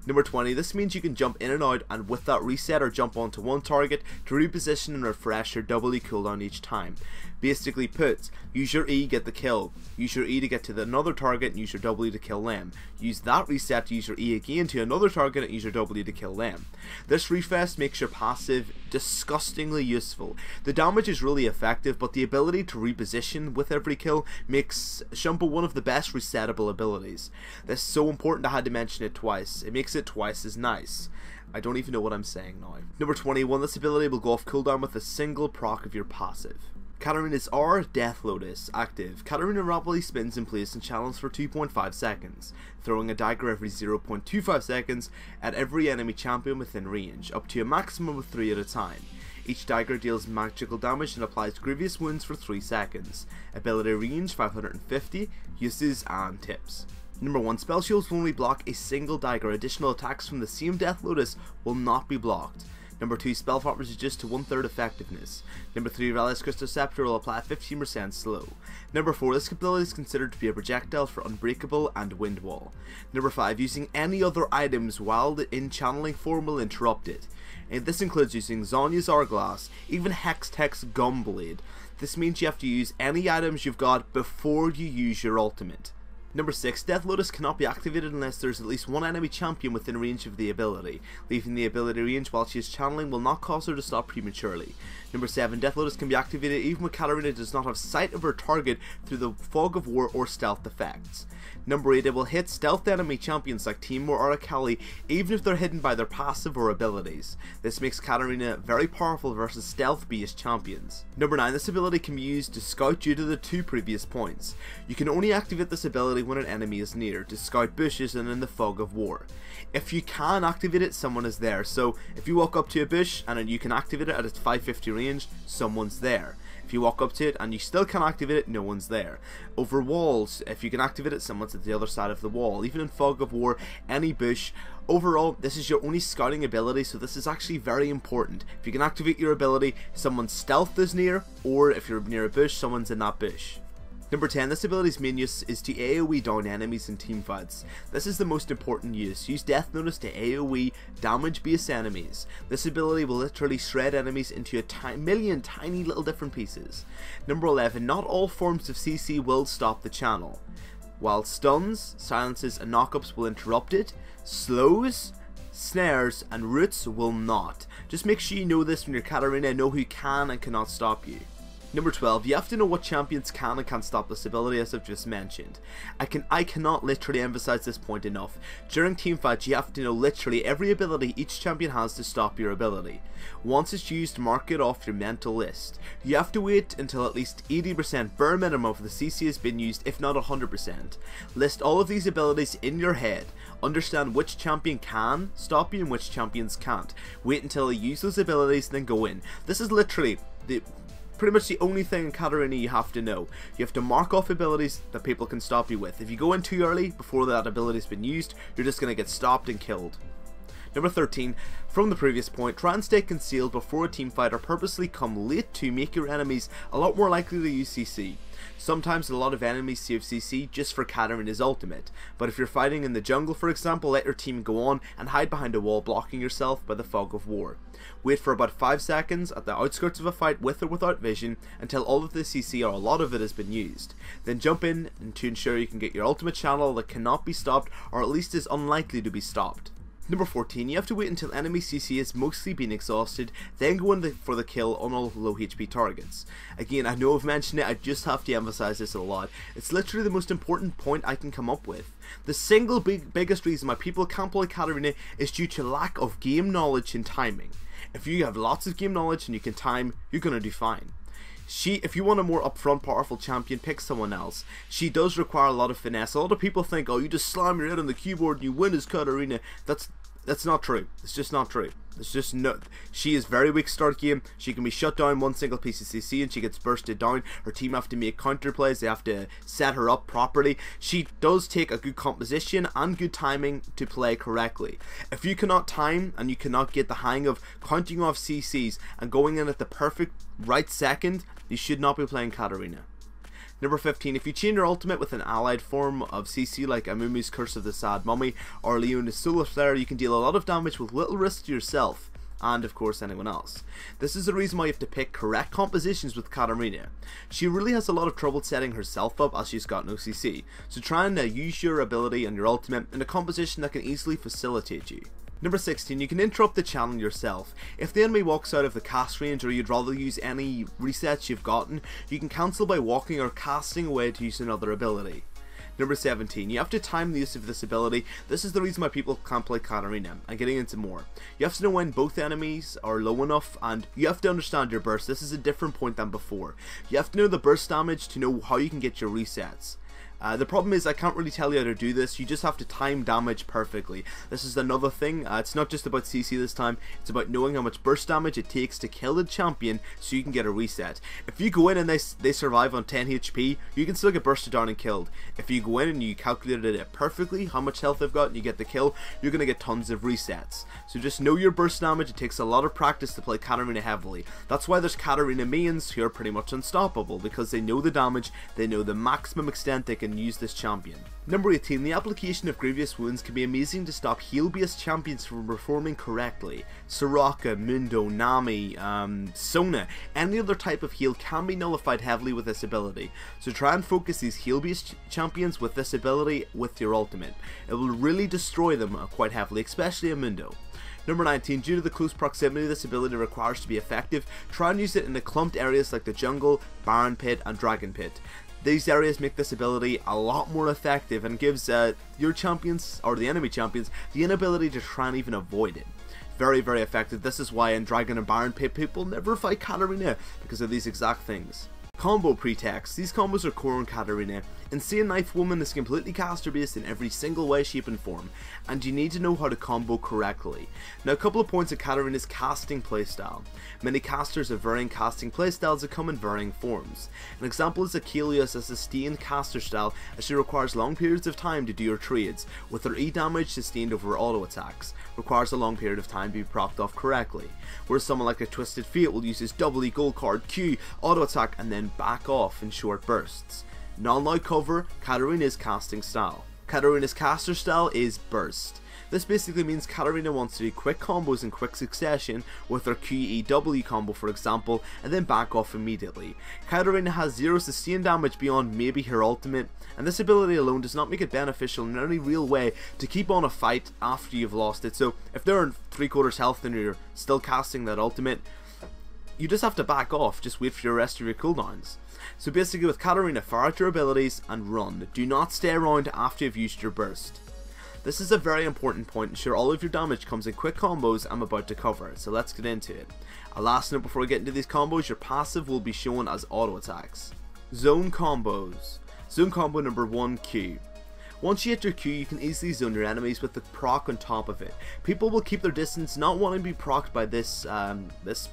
Number 20, this means you can jump in and out and with that reset or jump onto one target to reposition and refresh your doubly cooldown each time. Basically put, use your E, get the kill, use your E to get to another target and use your W to kill them. Use that reset to use your E again to another target and use your W to kill them. This refresh makes your passive disgustingly useful. The damage is really effective, but the ability to reposition with every kill makes Shunpo one of the best resettable abilities. This is so important I had to mention it twice. It makes it twice as nice. I don't even know what I'm saying now. Number 21, this ability will go off cooldown with a single proc of your passive. Katarina's R, Death Lotus, active. Katarina rapidly spins in place and channels for 2.5 seconds, throwing a dagger every 0.25 seconds at every enemy champion within range, up to a maximum of 3 at a time. Each dagger deals magical damage and applies grievous wounds for 3 seconds. Ability range 550, uses and tips. Number 1, spell shields will only block a single dagger. Additional attacks from the same Death Lotus will not be blocked. Number 2, spell farmers reduced to 1/3 effectiveness. Number 3, Reli's Crystal Scepter will apply 15% slow. Number 4, this ability is considered to be a projectile for Unbreakable and Wind Wall. Number 5, using any other items while in channeling form will interrupt it. And this includes using Zhonya's Hourglass, even Hextech's Gunblade. This means you have to use any items you've got before you use your ultimate. Number 6, Death Lotus cannot be activated unless there is at least one enemy champion within range of the ability. Leaving the ability range while she is channeling will not cause her to stop prematurely. Number 7, Death Lotus can be activated even when Katarina does not have sight of her target through the Fog of War or stealth effects. Number 8, it will hit stealth enemy champions like TEEMO or Ally even if they're hidden by their passive or abilities. This makes Katarina very powerful versus stealth based champions. Number 9, this ability can be used to scout due to the 2 previous points. You can only activate this ability when an enemy is near, to scout bushes and in the Fog of War. If you can activate it, someone is there. So if you walk up to a bush and you can activate it at its 550 range, someone's there. If you walk up to it and you still can't activate it, no one's there. Over walls, if you can activate it, someone's at the other side of the wall. Even in Fog of War, any bush. Overall, this is your only scouting ability, so this is actually very important. If you can activate your ability, someone's stealth is near, or if you're near a bush, someone's in that bush. Number 10, this ability's main use is to AoE down enemies in teamfights. This is the most important use. Use Death Notice to AoE damage base enemies. This ability will literally shred enemies into a million tiny little different pieces. Number 11, not all forms of CC will stop the channel. While stuns, silences and knockups will interrupt it, slows, snares and roots will not. Just make sure you know this when you're Katarina and know who can and cannot stop you. Number 12, you have to know what champions can and can't stop this ability, as I've just mentioned. I cannot literally emphasize this point enough. During teamfights, you have to know literally every ability each champion has to stop your ability. Once it's used, mark it off your mental list. You have to wait until at least 80% bare minimum of the CC has been used, if not 100%. List all of these abilities in your head. Understand which champion can stop you and which champions can't. Wait until you use those abilities, then go in. This is literally pretty much the only thing in Katarina you have to know. You have to mark off abilities that people can stop you with. If you go in too early, before that ability's been used, you're just going to get stopped and killed. Number 13, from the previous point, try and stay concealed before a teamfight or purposely come late to make your enemies a lot more likely to use CC. Sometimes a lot of enemies save CC just for Katarina's ultimate, but if you're fighting in the jungle for example, let your team go on and hide behind a wall blocking yourself by the Fog of War. Wait for about 5 seconds at the outskirts of a fight with or without vision until all of the CC or a lot of it has been used. Then jump in and to ensure you can get your ultimate channel that cannot be stopped or at least is unlikely to be stopped. Number 14, you have to wait until enemy CC has mostly been exhausted, then go in for the kill on all low HP targets. Again, I know I've mentioned it, I just have to emphasize this a lot. It's literally the most important point I can come up with. The single biggest reason why people can't play Katarina is due to lack of game knowledge and timing. If you have lots of game knowledge and you can time, you're gonna do fine. If you want a more upfront, powerful champion, pick someone else. She does require a lot of finesse. A lot of people think, oh, you just slam your head on the keyboard and you win as Katarina. That's not true. It's just not true. It's just no. She is very weak start game. She can be shut down one single piece of CC and she gets bursted down. Her team have to make counter plays. They have to set her up properly. She does take a good composition and good timing to play correctly. If you cannot time and you cannot get the hang of counting off CCs and going in at the perfect right second, you should not be playing Katarina. Number 15, if you chain your ultimate with an allied form of CC like Amumu's Curse of the Sad Mummy or Leona's Solar Flare, you can deal a lot of damage with little risk to yourself and of course anyone else. This is the reason why you have to pick correct compositions with Katarina. She really has a lot of trouble setting herself up as she's got no CC, so try and use your ability and your ultimate in a composition that can easily facilitate you. Number 16, you can interrupt the challenge yourself. If the enemy walks out of the cast range or you'd rather use any resets you've gotten, you can cancel by walking or casting away to use another ability. Number 17, you have to time the use of this ability. This is the reason why people can't play Katarina. I'm getting into more. You have to know when both enemies are low enough and you have to understand your burst. This is a different point than before. You have to know the burst damage to know how you can get your resets. The problem is I can't really tell you how to do this. You just have to time damage perfectly. This is another thing. It's not just about CC this time. It's about knowing how much burst damage it takes to kill the champion so you can get a reset. If you go in and they survive on 10 HP, you can still get bursted down and killed. If you go in and you calculated it perfectly, how much health they've got, and you get the kill, you're going to get tons of resets. So just know your burst damage. It takes a lot of practice to play Katarina heavily. That's why there's Katarina mains who are pretty much unstoppable, because they know the damage, they know the maximum extent they can use this champion. Number 18, the application of Grievous Wounds can be amazing to stop heal based champions from performing correctly. Soraka, Mundo, Nami, Sona, any other type of heal can be nullified heavily with this ability. So try and focus these heal based champions with this ability with your ultimate. It will really destroy them quite heavily, especially a Mundo. Number 19, due to the close proximity this ability requires to be effective, try and use it in the clumped areas like the jungle, Baron Pit and Dragon Pit. These areas make this ability a lot more effective and gives your champions, or the enemy champions, the inability to try and even avoid it. Very, very effective. This is why in Dragon and Baron Pit people never fight Katarina, because of these exact things. Combo pretext. These combos are core on Katarina. Insane Knife Woman is completely caster based in every single way, shape and form, and you need to know how to combo correctly. Now a couple of points of Katarina's casting playstyle. Many casters have varying casting playstyles that come in varying forms. An example is Achilles' a sustained caster style, as she requires long periods of time to do her trades, with her E damage sustained over auto attacks, requires a long period of time to be procced off correctly, whereas someone like a Twisted Fate will use his double E gold card, Q, auto attack and then back off in short bursts. Non-loud cover, Katarina's casting style. Katarina's caster style is burst. This basically means Katarina wants to do quick combos in quick succession with her QEW combo for example, and then back off immediately. Katarina has zero sustained damage beyond maybe her ultimate, and this ability alone does not make it beneficial in any real way to keep on a fight after you've lost it. So if they're in 3/4 health and you're still casting that ultimate, you just have to back off, just wait for the rest of your cooldowns. So basically with Katarina, fire out your abilities and run. Do not stay around after you've used your burst. This is a very important point. Ensure all of your damage comes in quick combos I'm about to cover, so let's get into it. A last note before we get into these combos, your passive will be shown as auto attacks. Zone combos. Zone combo number 1, Q. Once you hit your Q, you can easily zone your enemies with the proc on top of it. People will keep their distance, not wanting to be procced by this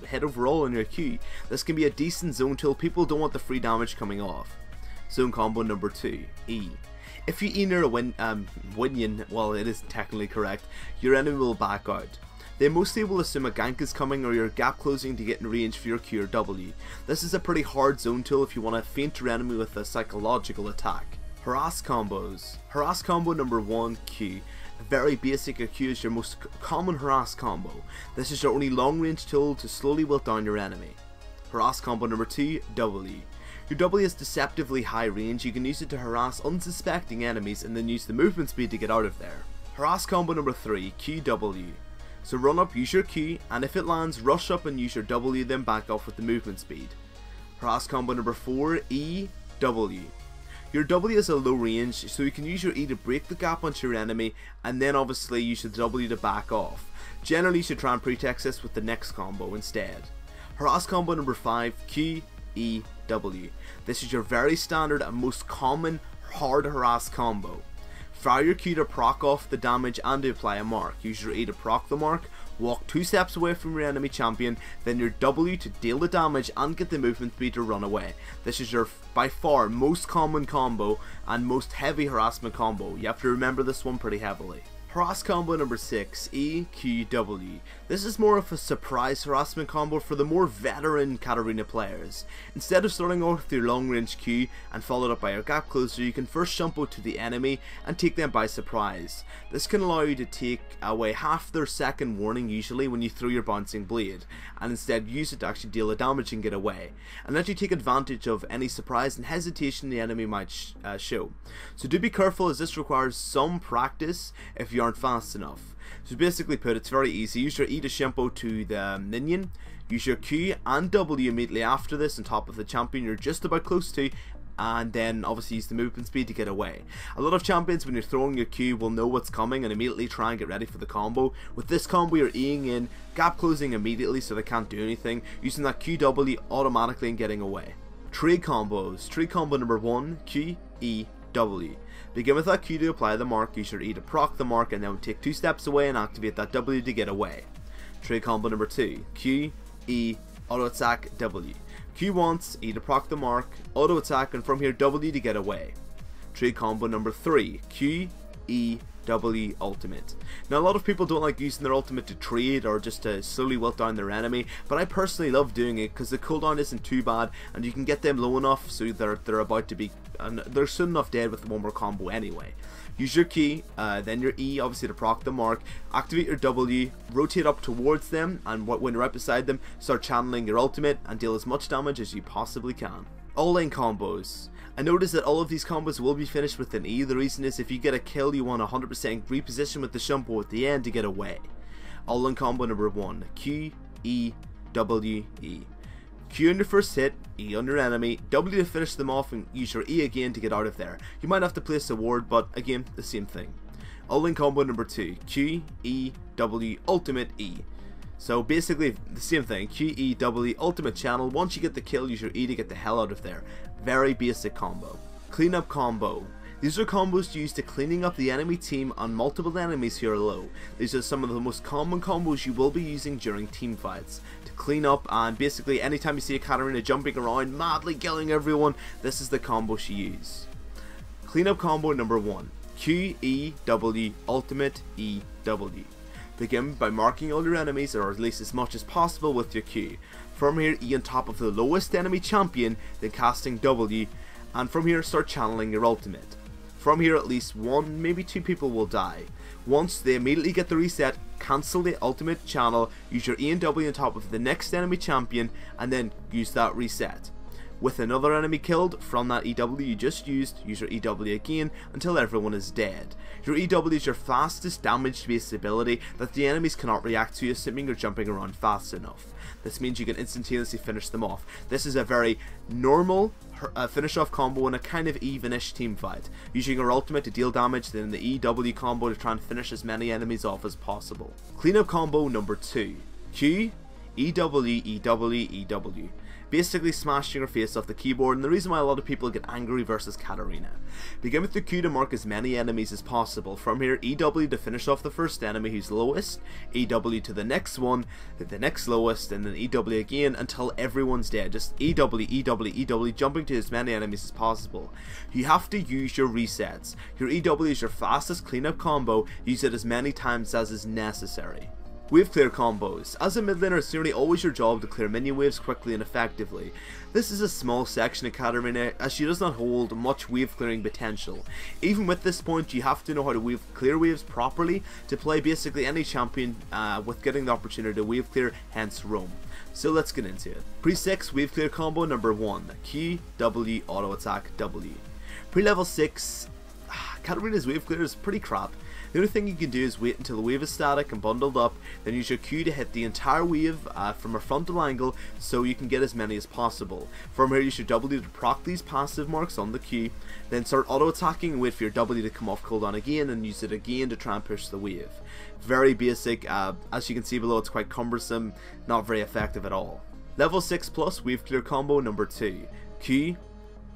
hit overall on your Q. This can be a decent zone tool. People don't want the free damage coming off. Zone combo number 2, E. If you E near a minion, well it is technically correct, your enemy will back out. They mostly will assume a gank is coming or you're gap closing to get in range for your Q or W. This is a pretty hard zone tool if you want to feint your enemy with a psychological attack. Harass combos. Harass combo number 1, Q. A very basic Q is your most common harass combo. This is your only long range tool to slowly wilt down your enemy. Harass combo number 2, W. Your W is deceptively high range. You can use it to harass unsuspecting enemies and then use the movement speed to get out of there. Harass combo number 3, QW. So run up, use your Q, and if it lands, rush up and use your W, then back off with the movement speed. Harass combo number 4, EW. Your W is a low range, so you can use your E to break the gap onto your enemy, and then obviously use the W to back off. Generally you should try and pretext this with the next combo instead. Harass combo number 5, QEW. This is your very standard and most common hard harass combo. Fire your Q to proc off the damage and to apply a mark. Use your E to proc the mark, walk 2 steps away from your enemy champion, then your W to deal the damage and get the movement speed to run away. This is your by far most common combo and most heavy harassment combo. You have to remember this one pretty heavily. Harass combo number 6, EQW. This is more of a surprise harassment combo for the more veteran Katarina players. Instead of starting off with your long range Q and followed up by your gap closer, you can first Shunpo to the enemy and take them by surprise. This can allow you to take away half their second warning usually when you throw your bouncing blade, and instead use it to actually deal the damage and get away, and let you take advantage of any surprise and hesitation the enemy might show. So do be careful, as this requires some practice if you aren't fast enough. So basically put, it's very easy. Use your E to Shunpo to the minion, use your Q and W immediately after this on top of the champion you're just about close to, and then obviously use the movement speed to get away. A lot of champions, when you're throwing your Q, will know what's coming and immediately try and get ready for the combo. With this combo you're Eing in, gap closing immediately so they can't do anything, using that QW automatically and getting away. Trade combos. Trade combo number 1, QEW. Begin with that Q to apply the mark, use your E to proc the mark, and then take 2 steps away and activate that W to get away. Trade combo number 2, Q, E, auto attack, W. Q once, E to proc the mark, auto attack, and from here W to get away. Trade combo number 3, Q, E, W ultimate. Now a lot of people don't like using their ultimate to trade or just to slowly wilt down their enemy, but I personally love doing it because the cooldown isn't too bad and you can get them low enough so they're about to be, and they're soon enough dead with one more combo anyway. Use your key, then your E obviously to proc the mark, activate your W, rotate up towards them, and when you're right beside them, start channeling your ultimate and deal as much damage as you possibly can. All-in combos. I noticed that all of these combos will be finished with an E. The reason is if you get a kill you want 100% reposition with the Shunpo at the end to get away. All-in combo number 1, Q, E, W, E. Q on your first hit, E on your enemy, W to finish them off, and use your E again to get out of there. You might have to place a ward, but again, the same thing. All-in combo number 2, Q, E, W, ultimate E. So basically the same thing, Q, E, W, ultimate channel. Once you get the kill, use your E to get the hell out of there. Very basic combo. Cleanup combo. These are combos used to cleaning up the enemy team on multiple enemies who are low. These are some of the most common combos you will be using during team fights. To clean up, and basically anytime you see a Katarina jumping around, madly killing everyone, this is the combo she uses. Cleanup combo number 1, Q, E, W, ultimate, E, W. Begin by marking all your enemies, or at least as much as possible, with your Q. From here, E on top of the lowest enemy champion, then casting W, and from here start channeling your ultimate. From here at least 1, maybe 2 people will die. Once they immediately get the reset, cancel the ultimate channel, use your E and W on top of the next enemy champion, and then use that reset. With another enemy killed from that EW you just used, use your EW again until everyone is dead. Your EW is your fastest damage based ability that the enemies cannot react to, assuming you're jumping around fast enough. This means you can instantaneously finish them off. This is a very normal finish off combo in a kind of evenish team fight, using your ultimate to deal damage, then the EW combo to try and finish as many enemies off as possible. Cleanup combo number 2, Q, EW, EW, EW. Basically smashing your face off the keyboard, and the reason why a lot of people get angry versus Katarina. Begin with the Q to mark as many enemies as possible. From here, EW to finish off the first enemy who's lowest, EW to the next one, then the next lowest, and then EW again until everyone's dead. Just EW, EW, EW, jumping to as many enemies as possible. You have to use your resets. Your EW is your fastest cleanup combo, use it as many times as is necessary. Wave clear combos. As a mid laner, it's nearly always your job to clear minion waves quickly and effectively. This is a small section of Katarina, as she does not hold much wave clearing potential. Even with this point, you have to know how to clear waves properly to play basically any champion with getting the opportunity to wave clear, hence roam. So let's get into it. Pre-6 wave clear combo number 1, Q, W, auto attack, W. Pre-level 6, Katarina's wave clear is pretty crap. The only thing you can do is wait until the wave is static and bundled up, then use your Q to hit the entire wave from a frontal angle so you can get as many as possible. From here use your W to proc these passive marks on the Q, then start auto attacking and wait for your W to come off cooldown again and use it again to try and push the wave. Very basic, as you can see below it's quite cumbersome, not very effective at all. Level 6 plus wave clear combo number 2. Q,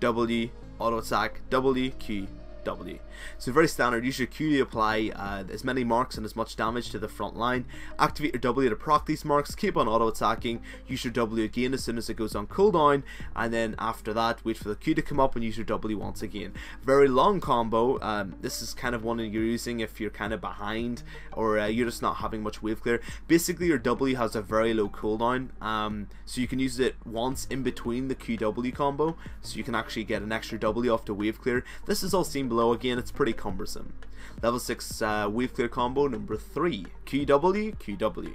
W, auto attack, W, Q, W. So very standard, use your Q to apply as many marks and as much damage to the front line. Activate your W to proc these marks, keep on auto attacking, use your W again as soon as it goes on cooldown, and then after that wait for the Q to come up and use your W once again. Very long combo. This is kind of one you're using if you're kind of behind or you're just not having much wave clear. Basically your W has a very low cooldown, so you can use it once in between the QW combo, so you can actually get an extra W off the wave clear. This is all seen below. Again, it's pretty cumbersome. Level 6 wave clear combo number 3. QW, QW.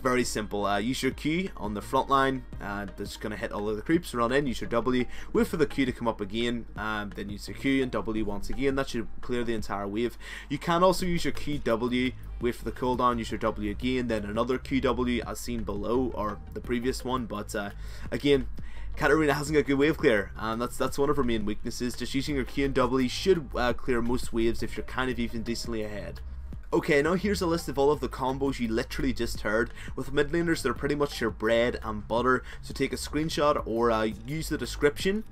Very simple. Use your Q on the front line, that's going to hit all of the creeps, run in, use your W, wait for the Q to come up again, then use your Q and W once again. That should clear the entire wave. You can also use your QW, wait for the cooldown, use your W again, then another QW as seen below, or the previous one, but again, Katarina hasn't got good wave clear, and that's one of her main weaknesses. Just using your Q and W should clear most waves if you're kind of even decently ahead. Okay, now here's a list of all of the combos you literally just heard. With mid laners, they're pretty much your bread and butter, so take a screenshot or use the description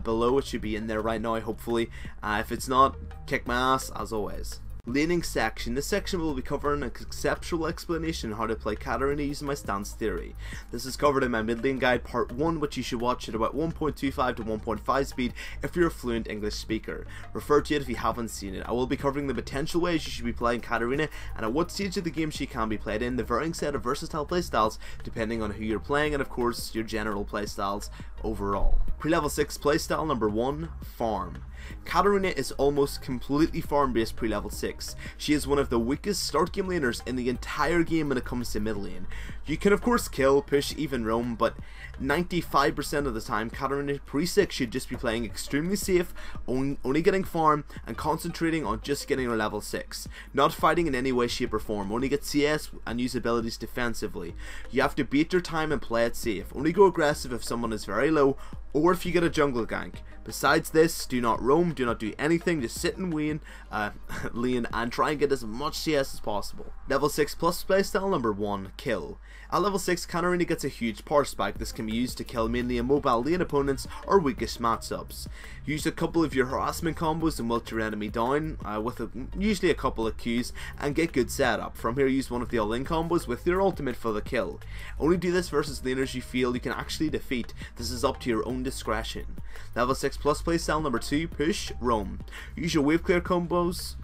below. It should be in there right now, hopefully. If it's not, kick my ass as always. Laning section. This section will be covering a conceptual explanation on how to play Katarina using my stance theory. This is covered in my mid lane guide part 1, which you should watch at about 1.25 to 1.5 speed if you're a fluent English speaker. Refer to it if you haven't seen it. I will be covering the potential ways you should be playing Katarina and at what stage of the game she can be played in, the varying set of versatile playstyles depending on who you're playing, and of course your general playstyles overall. Pre-level 6 playstyle number 1, farm. Katarina is almost completely farm based pre-level 6. She is one of the weakest start game laners in the entire game when it comes to mid lane. You can of course kill, push, even roam, but 95% of the time Katarina pre-6 should just be playing extremely safe, only getting farm and concentrating on just getting her level 6. Not fighting in any way, shape or form, only get CS and use abilities defensively. You have to beat your time and play it safe. Only go aggressive if someone is very low or if you get a jungle gank. Besides this, do not roam, do not do anything, just sit and lane and try and get as much CS as possible. Level 6 plus playstyle number 1, kill. At level 6, Katarina gets a huge power spike. This can be used to kill mainly immobile lane opponents or weakest matchups. Use a couple of your harassment combos and wilt your enemy down with usually a couple of Qs and get good setup. From here use one of the all-in combos with your ultimate for the kill. Only do this versus laners you feel you can actually defeat. This is up to your own discretion. Level 6 plus playstyle number 2, push, roam. Use your wave clear combos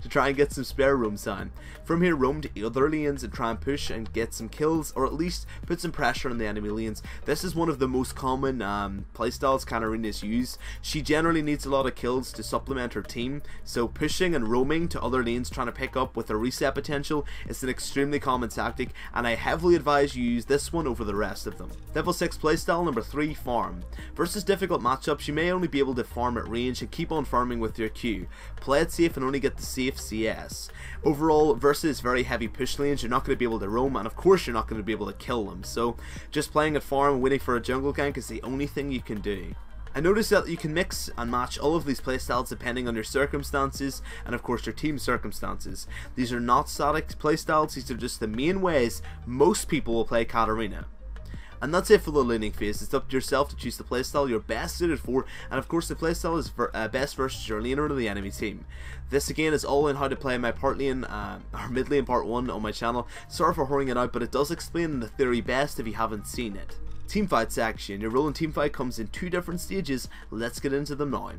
to try and get some spare roam time. From here roam to other lanes and try and push and get some kills, or at least put some pressure on the enemy lanes. This is one of the most common playstyles Katarina's use. She generally needs a lot of kills to supplement her team, so pushing and roaming to other lanes trying to pick up with a reset potential is an extremely common tactic, and I heavily advise you use this one over the rest of them. Level 6 playstyle number 3, farm. Versus difficult matchups, you may only be able to farm at range and keep on farming with your Q. Play it safe and only get the safe CS. Overall, versus very heavy push lanes, you're not going to be able to roam, and of course you're not going to be able to kill them, so just playing at farm and waiting for a jungle gank is the only thing you can do. I noticed that you can mix and match all of these playstyles depending on your circumstances and of course your team circumstances. These are not static playstyles, these are just the main ways most people will play Katarina. And that's it for the laning phase. It's up to yourself to choose the playstyle you're best suited for, and of course the playstyle is best versus your laner or the enemy team. This again is all in how to play my part lane, or mid lane part 1 on my channel. Sorry for whoring it out, but it does explain the theory best if you haven't seen it. Teamfight section. Your role in teamfight comes in 2 different stages. Let's get into them now.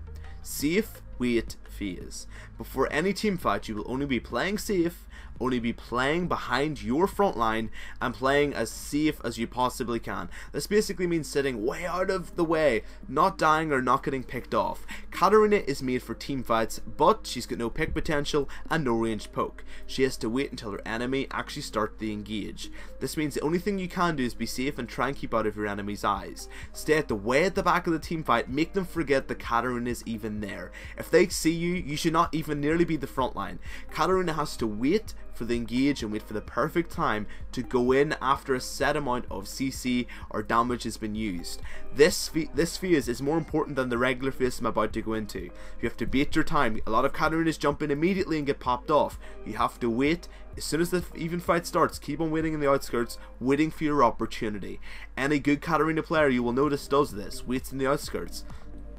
Safe, wait, phase. Before any teamfight you will only be playing safe, only be playing behind your front line and playing as safe as you possibly can. This basically means sitting way out of the way, not dying or not getting picked off. Katarina is made for team fights, but she's got no pick potential and no ranged poke. She has to wait until her enemy actually start the engage. This means the only thing you can do is be safe and try and keep out of your enemy's eyes. Stay at the way at the back of the team fight, make them forget that Katarina is even there. If they see you, you should not even nearly be the front line. Katarina has to wait for the engage and wait for the perfect time to go in after a set amount of CC or damage has been used. This phase is more important than the regular phase I'm about to go into. You have to bait your time. A lot of Katarinas jump in immediately and get popped off. You have to wait. As soon as the even fight starts, keep on waiting in the outskirts, waiting for your opportunity. Any good Katarina player you will notice does this, waits in the outskirts,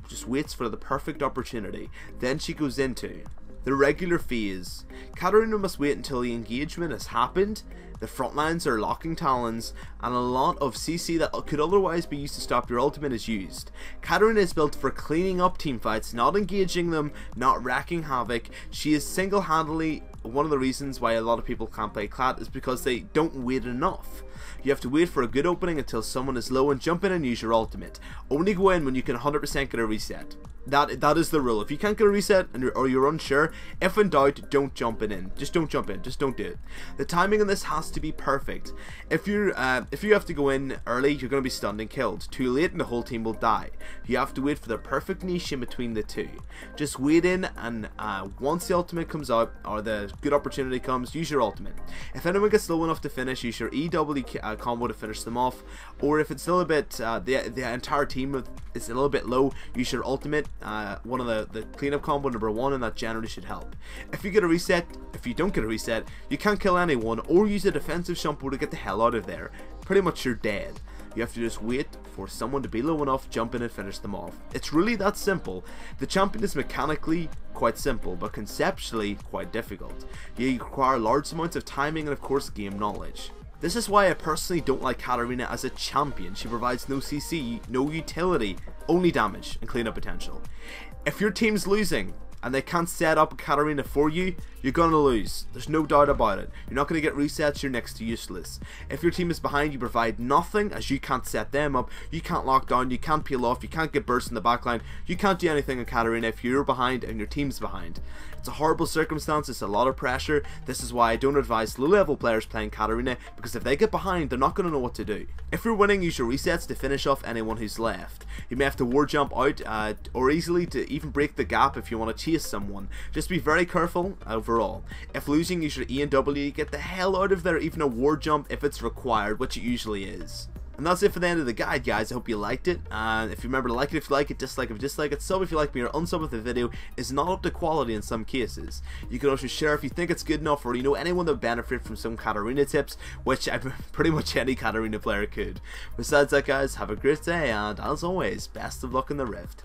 just waits for the perfect opportunity. Then she goes into the regular phase. Katarina must wait until the engagement has happened, the front lines are locking talons, and a lot of CC that could otherwise be used to stop your ultimate is used. Katarina is built for cleaning up teamfights, not engaging them, not wrecking havoc. She is single-handedly one of the reasons why a lot of people can't play Clat is because they don't wait enough. You have to wait for a good opening until someone is low and jump in and use your ultimate. Only go in when you can 100% get a reset. That is the rule. If you can't get a reset or you're unsure, if in doubt, don't jump in. Just don't jump in. Just don't do it. The timing on this has to be perfect. If you have to go in early, you're going to be stunned and killed. Too late and the whole team will die. You have to wait for the perfect niche in between the two. Just wait in, and once the ultimate comes out or the good opportunity comes, use your ultimate. If anyone gets low enough to finish, use your EW combo to finish them off. Or if it's still a bit, the entire team is a little bit low, use your ultimate. One of the cleanup combo number 1, and that generally should help. If you get a reset, if you don't get a reset, you can't kill anyone or use a defensive Shunpo to get the hell out of there. Pretty much you're dead. You have to just wait for someone to be low enough, jump in and finish them off. It's really that simple. The champion is mechanically quite simple, but conceptually quite difficult. You require large amounts of timing and of course game knowledge. This is why I personally don't like Katarina as a champion. She provides no CC, no utility, only damage and cleanup potential. If your team's losing and they can't set up a Katarina for you, you're gonna lose. There's no doubt about it. You're not gonna get resets, you're next to useless. If your team is behind, you provide nothing as you can't set them up, you can't lock down, you can't peel off, you can't get burst in the backline, you can't do anything on Katarina if you're behind and your team's behind. It's a horrible circumstance, it's a lot of pressure. This is why I don't advise low level players playing Katarina, because if they get behind, they're not going to know what to do. If you're winning, use your resets to finish off anyone who's left. You may have to ward jump out or easily to even break the gap if you want to chase someone. Just be very careful overall. If losing, use your E and W, get the hell out of there, even a ward jump if it's required, which it usually is. And that's it for the end of the guide, guys. I hope you liked it. And if you remember to like it if you like it, dislike if you dislike it, sub if you like me, or unsub if the video is not up to quality in some cases. You can also share if you think it's good enough, or you know anyone that would benefit from some Katarina tips, which pretty much any Katarina player could. Besides that, guys, have a great day, and as always, best of luck in the Rift.